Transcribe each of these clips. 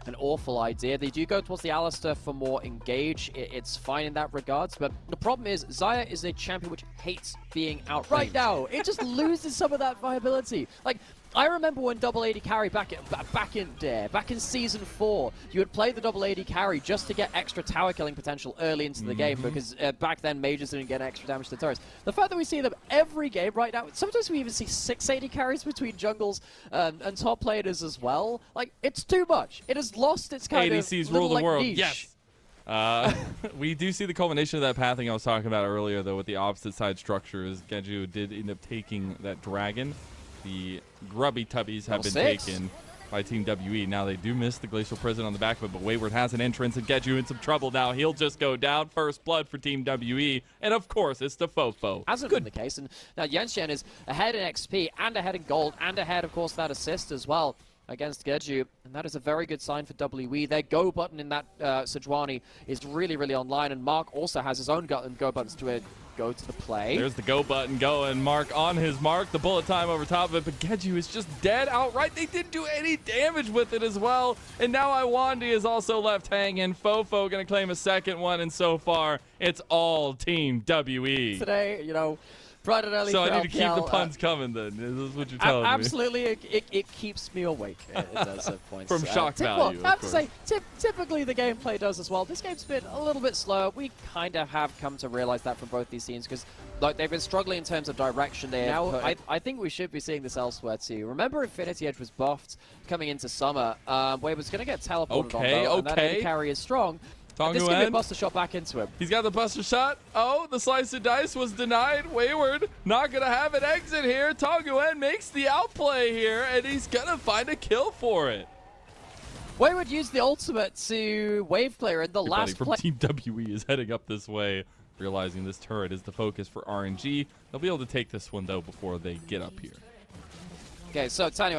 an awful idea. They do go towards the Alistair for more engage. It's fine in that regards, but the problem is Xayah is a champion which hates being out right now. It just loses some of that viability. Like, I remember when double AD carry back in season 4, you would play the double AD carry just to get extra tower killing potential early into the game, because back then mages didn't get extra damage to turrets. The fact that we see them every game right now, sometimes we even see 6 AD carries between jungles and top laners as well. Like, it's too much. It has lost its kind ADCs of rule the like, world. niche. Yes. We do see the culmination of that pathing I was talking about earlier, though, with the opposite side structure, as Genju did end up taking that dragon. The grubby tubbies have been taken by Team WE. Now they do miss the Glacial Prison on the back of it, but Wayward has an entrance and Genju in some trouble now. He'll just go down. First blood for Team WE. And of course, it's the Fofo. Hasn't been the case. And now Yenchen is ahead in XP and ahead in gold and ahead, of course, that assist as well against Genju. And that is a very good sign for WE. Their go button in that Sejuani is really, really online. And Mark also has his own go buttons to go to the play. There's the go button going. Mark on his mark. The bullet time over top of it, but Genju is just dead outright. They didn't do any damage with it as well. And now Iwandi is also left hanging. Fofo going to claim a second one, and so far, it's all Team WE. Today, you know, bright and early. So for I need to keep LPL, the puns coming then. This is what you're telling absolutely, it keeps me awake. It does at points. From shock value, I have to say, typically the gameplay does as well. This game's been a little bit slower. We kind of have come to realize that from both these teams, because like they've been struggling in terms of direction. Now, I think we should be seeing this elsewhere too. Remember, Infinity Edge was buffed coming into summer. Wayward's going to get teleported on though, and that AD carry is strong. This could be a buster shot back into him. He's got the buster shot. Oh, the slice of dice was denied. Wayward not going to have an exit here. Tonguen makes the outplay here, and he's going to find a kill for it. Wayward used the ultimate to wave clear in the last play. Team WE is heading up this way, realizing this turret is the focus for RNG. They'll be able to take this one, though, before they get up here. Okay, so Tiny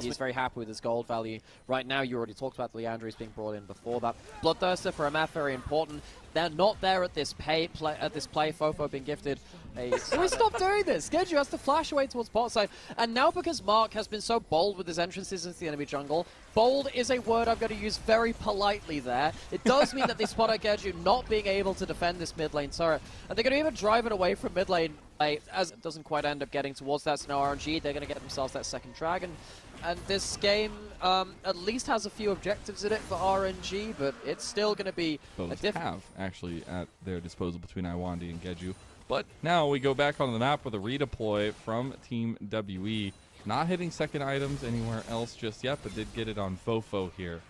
he's very happy with his gold value. Right now, you already talked about the Leandri's being brought in before that. Bloodthirster for MF, very important. They're not there at this play. Fofo being gifted a... So we stop doing this. Genju has to flash away towards bot side. And now because Mark has been so bold with his entrances into the enemy jungle, bold is a word I'm going to use very politely there. It does mean that they spot out Genju not being able to defend this mid lane turret. And they're going to even drive it away from mid lane, as it doesn't quite end up getting towards that. So now RNG, they're going to get themselves that second dragon. And this game at least has a few objectives in it for RNG, but it's still going to be both have actually at their disposal between Iwandi and Genju. But now we go back on the map with a redeploy from Team WE. Not hitting second items anywhere else just yet, but did get it on Fofo here.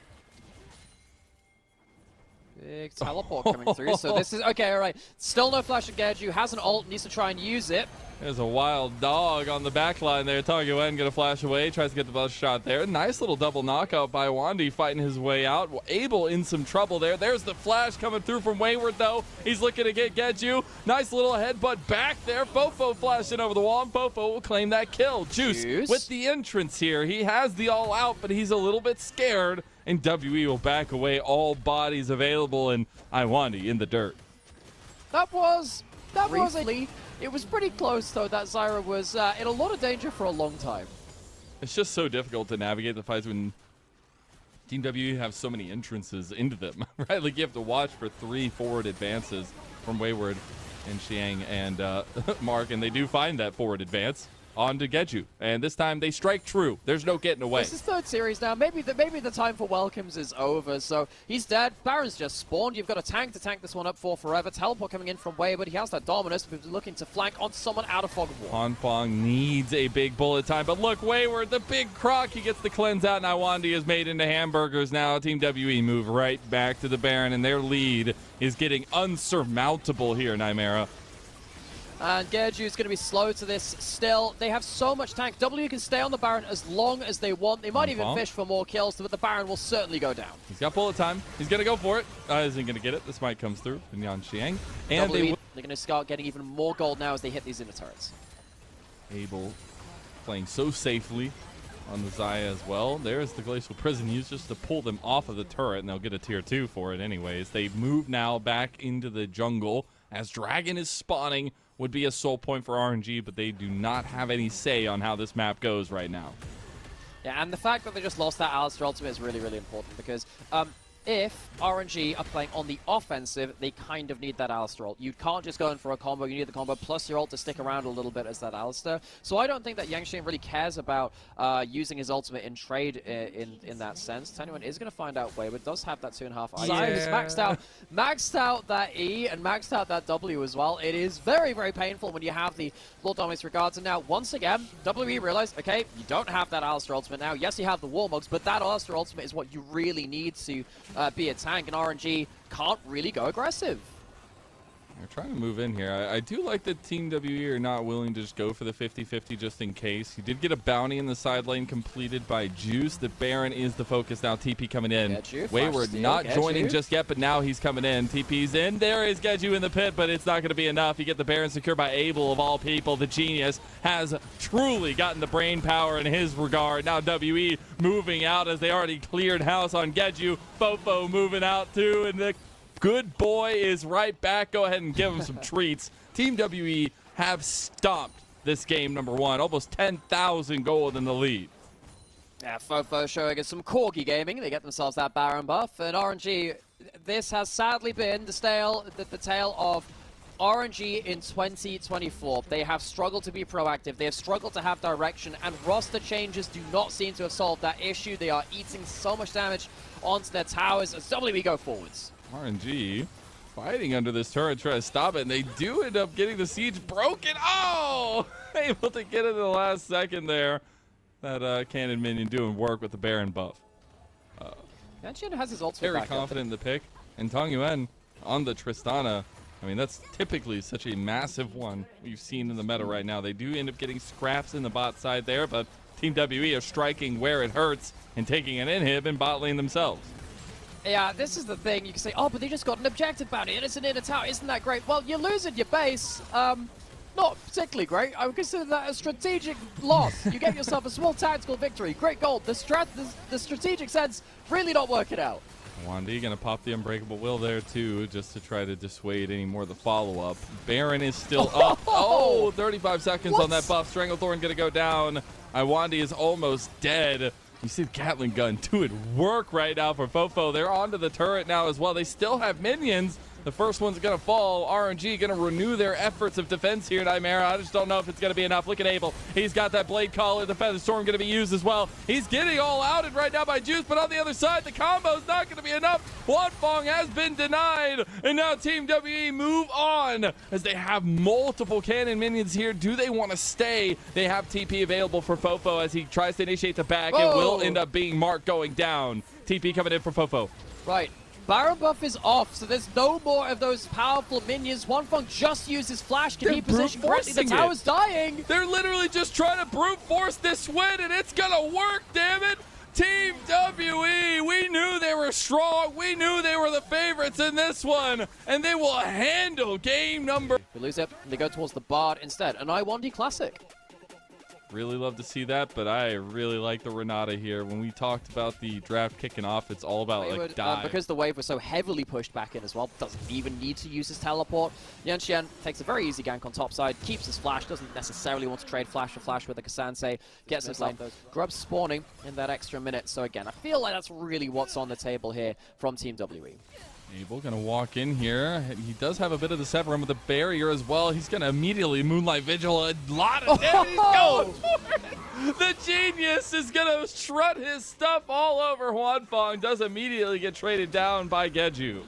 Big teleport coming through, so this is... Okay, alright. Still no flash of Genju, has an ult, needs to try and use it. There's a wild dog on the back line there. Tonguen gonna flash away, tries to get the buzz shot there. Nice little double knockout by Wandi, fighting his way out. Abel in some trouble there. There's the flash coming through from Wayward, though. He's looking to get Genju. Nice little headbutt back there. Fofo flashing over the wall, and Fofo will claim that kill. Juice with the entrance here. He has the all out, but he's a little bit scared, and WE will back away. All bodies available, and Iwandi in the dirt. That was it was pretty close, though, that Zyra was in a lot of danger for a long time. It's just so difficult to navigate the fights when Team W have so many entrances into them, right? Like, you have to watch for 3 forward advances from Wayward and Xiang and Mark, and they do find that forward advance onto Genju, and this time they strike true. There's no getting away. This is third series now. Maybe the time for welcomes is over. So he's dead. Baron's just spawned. You've got a tank to tank this one up for forever. Teleport coming in from Wayward. He has that dominus. He's looking to flank on someone out of fog of war. Hanfang needs a big bullet time, but look, Wayward, the big croc, he gets the cleanse out, and Iwandi is made into hamburgers now. Team WE move right back to the Baron, and their lead is getting unsurmountable here, Nymera. And Genju is going to be slow to this still. They have so much tank. W can stay on the Baron as long as they want. They might even fish for more kills, but the Baron will certainly go down. He's got bullet time. He's going to go for it. Isn't going to get it. This might comes through from Yan Xiang. And they're going to start getting even more gold now as they hit these inner turrets. Abel playing so safely on the Xayah as well. There's the Glacial Prison used just to pull them off of the turret, and they'll get a tier 2 for it anyways. They move now back into the jungle as Dragon is spawning. Would be a soul point for RNG, but they do not have any say on how this map goes right now. Yeah, and the fact that they just lost that Alistar ultimate is really, really important because if RNG are playing on the offensive, they kind of need that Alistar ult. You can't just go in for a combo, you need the combo plus your ult to stick around a little bit as that Alistar. So I don't think that Yangshin really cares about using his ultimate in trade in that sense. Tanyuan is going to find out Wayward does have that 2.5 IQ. Yeah. He's maxed out that E and maxed out that W as well. It is very, very painful when you have the Lord Dominus Regards. And now, once again, WE realized, okay, you don't have that Alistar ultimate now. Yes, you have the Warmugs, but that Alistar ultimate is what you really need to be a tank, and RNG can't really go aggressive. They're trying to move in here. I do like that Team WE are not willing to just go for the 50-50 just in case. You did get a bounty in the side lane completed by Juice. The Baron is the focus now. TP coming in. Wayward not joining just yet, but now he's coming in. TP's in. There is Geju in the pit, but it's not going to be enough. You get the Baron secured by Abel, of all people. The genius has truly gotten the brain power in his regard. Now WE moving out as they already cleared house on Geju. Fofo moving out too, and the good boy is right back. Go ahead and give him some treats. Team WE have stomped this game number 1. Almost 10,000 gold in the lead. Yeah, Fofo showing us some corgi gaming. They get themselves that Baron buff. And RNG, this has sadly been the tale of RNG in 2024. They have struggled to be proactive. They have struggled to have direction. And roster changes do not seem to have solved that issue. They are eating so much damage onto their towers as WE go forwards. RNG fighting under this turret, trying to stop it, and they do end up getting the siege broken. Oh! Able to get it in the last second there. That cannon minion doing work with the Baron buff. Yangshin has his ultimate Very back confident in the pick. And Tongyuan on the Tristana. I mean, that's typically such a massive one we've seen in the meta right now. They do end up getting scraps in the bot side there, but Team WE are striking where it hurts and taking an inhib in bot lane themselves. Yeah, this is the thing. You can say, oh, but they just got an objective bounty and it's an inner tower. Isn't that great? Well, you're losing your base. Not particularly great. I would consider that a strategic loss. You get yourself a small tactical victory. Great gold. The strategic sense really not working out. Wandy gonna pop the Unbreakable Will there too, just to try to dissuade any more of the follow-up. Baron is still up. Oh, 35 seconds on that buff. Stranglethorn gonna go down. Iwandi is almost dead. You see the Gatling gun doing work right now for Fofo. They're onto the turret now as well. They still have minions. The first one's going to fall. RNG going to renew their efforts of defense here, Nightmare. I just don't know if it's going to be enough. Look at Abel. He's got that Blade Collar. The Feather Storm going to be used as well. He's getting all outed right now by Juice, but on the other side, the combo's not going to be enough. Wanfeng has been denied, and now Team WE move on as they have multiple cannon minions here. Do they want to stay? They have TP available for Fofo as he tries to initiate the back. It will end up being Mark going down. TP coming in for Fofo. Right. Baron buff is off, so there's no more of those powerful minions. Wanfeng just used his flash to keep position correctly. The tower's dying. They're literally just trying to brute force this win, and it's gonna work, damn it! Team WE, we knew they were strong. We knew they were the favorites in this one, and they will handle game number. They lose it, and they go towards the Bard instead. An I1D classic. Really love to see that, but I really like the Renata here. When we talked about the draft kicking off, it's all about like dive. Because the wave was so heavily pushed back in as well, doesn't even need to use his teleport. Yangshin takes a very easy gank on top side, keeps his flash, doesn't necessarily want to trade flash for flash with a Kasance, gets his lane. Grubs spawning in that extra minute. So again, I feel like that's really what's on the table here from Team WE. Abel gonna walk in here. He does have a bit of the Severum with the barrier as well. He's gonna immediately Moonlight Vigil a lot of damage. He's going for it. The genius is gonna strut his stuff all over Wanfeng. Does immediately get traded down by Geju.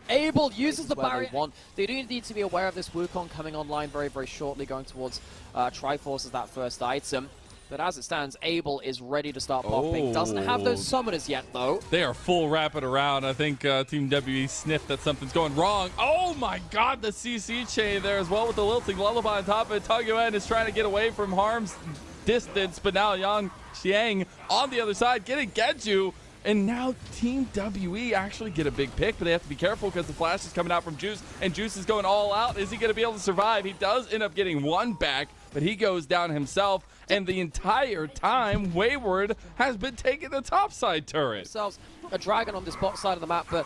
Abel uses the barrier. They do need to be aware of this Wukong coming online very, very shortly, going towards Triforce as that first item. But as it stands, Abel is ready to start popping. Doesn't have those summoners yet, though. They are full rapid around. I think Team WE sniffed that something's going wrong. Oh my god, the CC chain there as well with the Lilting Lullaby on top of it. Tongyuan is trying to get away from harm's distance, but now Yang Xiang on the other side getting Geju. And now Team WE actually get a big pick, but they have to be careful because the flash is coming out from Juice, and Juice is going all out. Is he going to be able to survive? He does end up getting one back, but he goes down himself, and the entire time, Wayward has been taking the topside turret. Themselves a dragon on this bot side of the map, but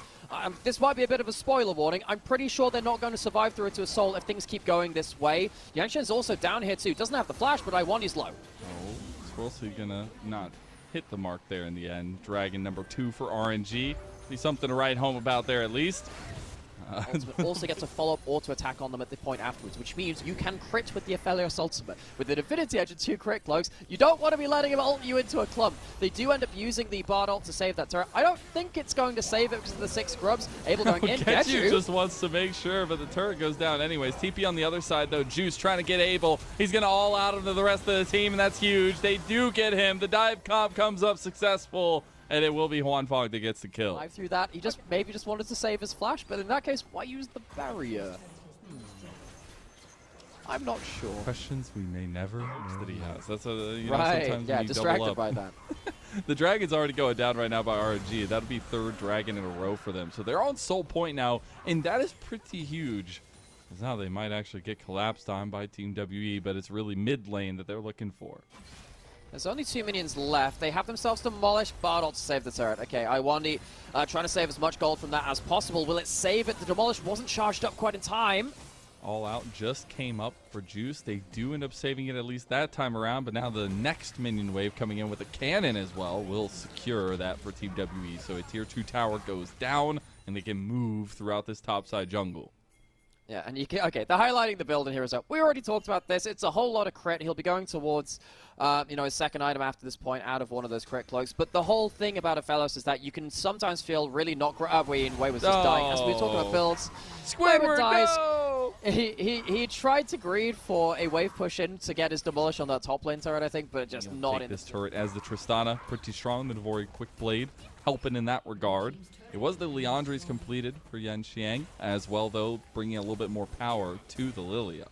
this might be a bit of a spoiler warning. I'm pretty sure they're not going to survive through it to a soul if things keep going this way. Yangshin's also down here too. Doesn't have the flash, but I1 is low. Oh, Squirrel's gonna not hit the mark there in the end. Dragon number 2 for RNG. Be something to write home about there at least. Ultimate also gets a follow-up auto attack on them at the point afterwards, which means you can crit with the Aphelios ultimate. With an Infinity Edge and 2 crit cloaks, you don't want to be letting him ult you into a clump. They do end up using the Bard ult to save that turret. I don't think it's going to save it because of the 6 grubs. Abel going in, Getju just wants to make sure, but the turret goes down anyways. TP on the other side though, Juice trying to get Abel. He's going to all out into the rest of the team, and that's huge. They do get him. The dive comp comes up successful. And it will be Hwanfong that gets the kill. Live through that, he just maybe just wanted to save his flash, but in that case, why use the barrier? I'm not sure. Questions we may never know that he has. That's a right. Sometimes yeah, when you distracted double up. by that. The Dragon's already going down right now by RNG. That'll be 3rd Dragon in a row for them. So they're on soul point now, and that is pretty huge. Because now they might actually get collapsed on by Team WE, but it's really mid lane that they're looking for. There's only 2 minions left. They have themselves demolished. Bard ult to save the turret. Okay, Iwandi trying to save as much gold from that as possible. Will it save it? The demolish wasn't charged up quite in time. All out just came up for Juice. They do end up saving it at least that time around, but now the next minion wave coming in with a cannon as well will secure that for Team WE. So a tier 2 tower goes down, and they can move throughout this topside jungle. Yeah, and you can, okay, they're highlighting the build in here as well. We already talked about this. It's a whole lot of crit. He'll be going towards, his second item after this point out of one of those crit cloaks. But the whole thing about Aphelios is that you can sometimes feel really not great. Wayward's just dying. As we were talking about builds, Squidward dies. No! He tried to greed for a wave push in to get his demolish on that top lane turret, I think, but just not in this turret as the Tristana, pretty strong. The Navori quick blade helping in that regard. It was the Leandri's completed for Yan Xiang as well, though, bringing a little bit more power to the Lilia.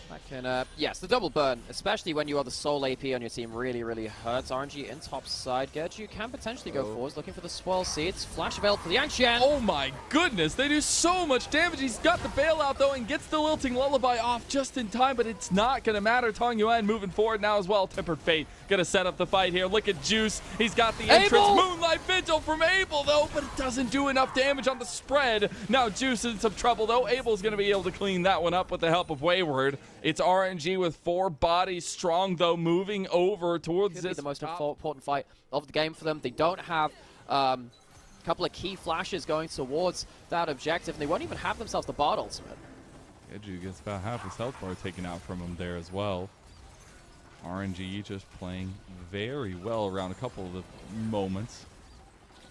That can, yes, the double burn, especially when you are the sole AP on your team, really, really hurts. RNG in top side. Gertrude can potentially go forwards, looking for the swirl seeds. Flash available for the Yan Xiang. Oh my goodness, they do so much damage. He's got the bailout, though, and gets the Lilting Lullaby off just in time, but it's not going to matter. Tong Yuan moving forward now as well. Tempered Fate going to set up the fight here. Look at Juice. He's got the entrance. Moonlight Vigil from Abel, though, but it doesn't do enough damage on the spread. Now Juice in some trouble, though. Abel's going to be able to clean that one up with the help of Wayward. It's RNG with 4 bodies strong, though, moving over towards this. The most important fight of the game for them. They don't have a couple of key flashes going towards that objective, and they won't even have themselves the Bard ultimate. Edju gets about half his health bar taken out from him there as well. RNG just playing very well around a couple of the moments.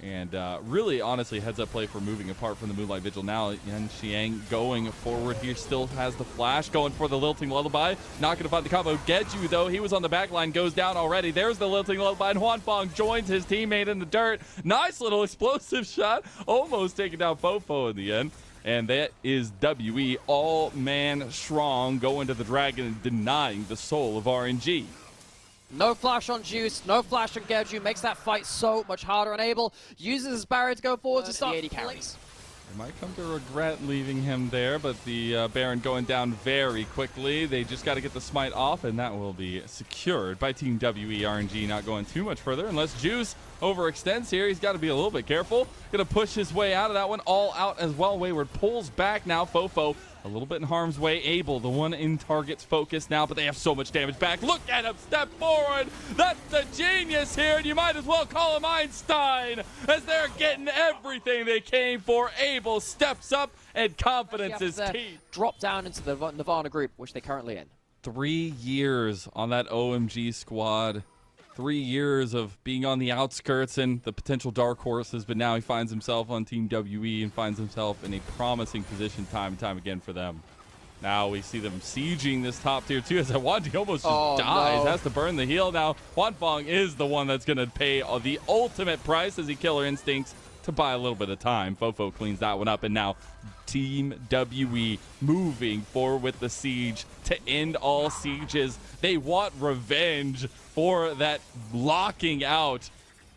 And really, honestly, heads-up play for moving apart from the Moonlight Vigil now. Yan Xiang going forward here, still has the flash, going for the Lilting Lullaby. Not going to find the combo. Getju, though, he was on the back line, goes down already. There's the Lilting Lullaby, and Hwanfong joins his teammate in the dirt. Nice little explosive shot. Almost taking down Fofo in the end. And that is WE, all-man strong, going to the Dragon and denying the soul of RNG. No flash on Juice, no flash on Gertrude, makes that fight so much harder. And Abel uses his barrier to go forward to start the 80 carries. They might come to regret leaving him there, but the Baron going down very quickly. They just got to get the smite off, and that will be secured by Team WE. RNG not going too much further unless Juice overextends here. He's got to be a little bit careful. Going to push his way out of that one. All out as well. Wayward pulls back now. Fofo a little bit in harm's way. Abel, the one in target's focus now, but they have so much damage back. Look at him step forward. That's the genius here, and you might as well call him Einstein, as they're getting everything they came for. Abel steps up, and confidence is key. Drop down into the Nirvana group, which they're currently in. 3 years on that OMG squad. 3 years of being on the outskirts and the potential dark horses, but now he finds himself on Team WE and finds himself in a promising position time and time again for them. Now we see them sieging this top tier too, as Iwandi almost just dies, has to burn the heal. Now Hwanfong is the one that's going to pay the ultimate price as he Killer Instincts to buy a little bit of time. Fofo cleans that one up, and now Team WE moving forward with the siege to end all sieges. They want revenge for that locking out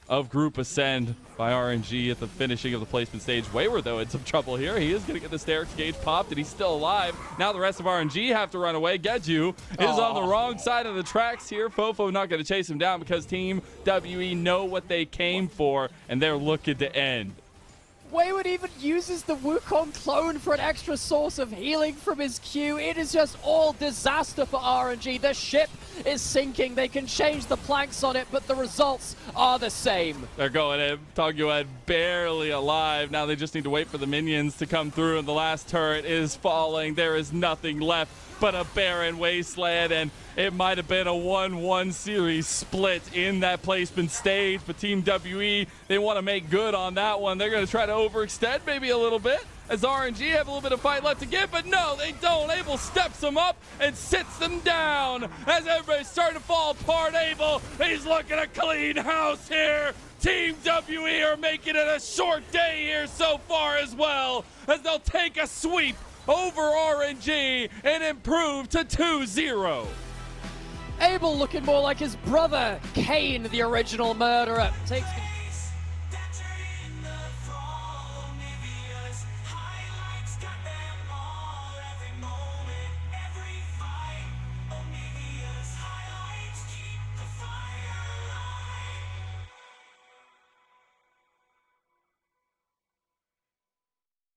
of Group Ascend by RNG at the finishing of the placement stage. Wayward, though, in some trouble here. He is going to get the Sterix gauge popped, and he's still alive. Now the rest of RNG have to run away. Getju is on the wrong side of the tracks here. Fofo not going to chase him down because Team WE know what they came for, and they're looking to end. Wayward even uses the Wukong clone for an extra source of healing from his Q. It is just all disaster for RNG. The ship is sinking. They can change the planks on it, but the results are the same. They're going in. Tongguan barely alive. Now they just need to wait for the minions to come through, and the last turret is falling. There is nothing left but a barren wasteland, and it might have been a 1-1 series split in that placement stage, but Team WE, they want to make good on that one. They're going to try to overextend maybe a little bit, as RNG have a little bit of fight left to give, but no, they don't. Abel steps them up and sits them down. As everybody's starting to fall apart, Abel, he's looking to clean house here. Team WE are making it a short day here so far as well, as they'll take a sweep over RNG and improve to 2-0. Abel looking more like his brother, Kane, the original murderer, takes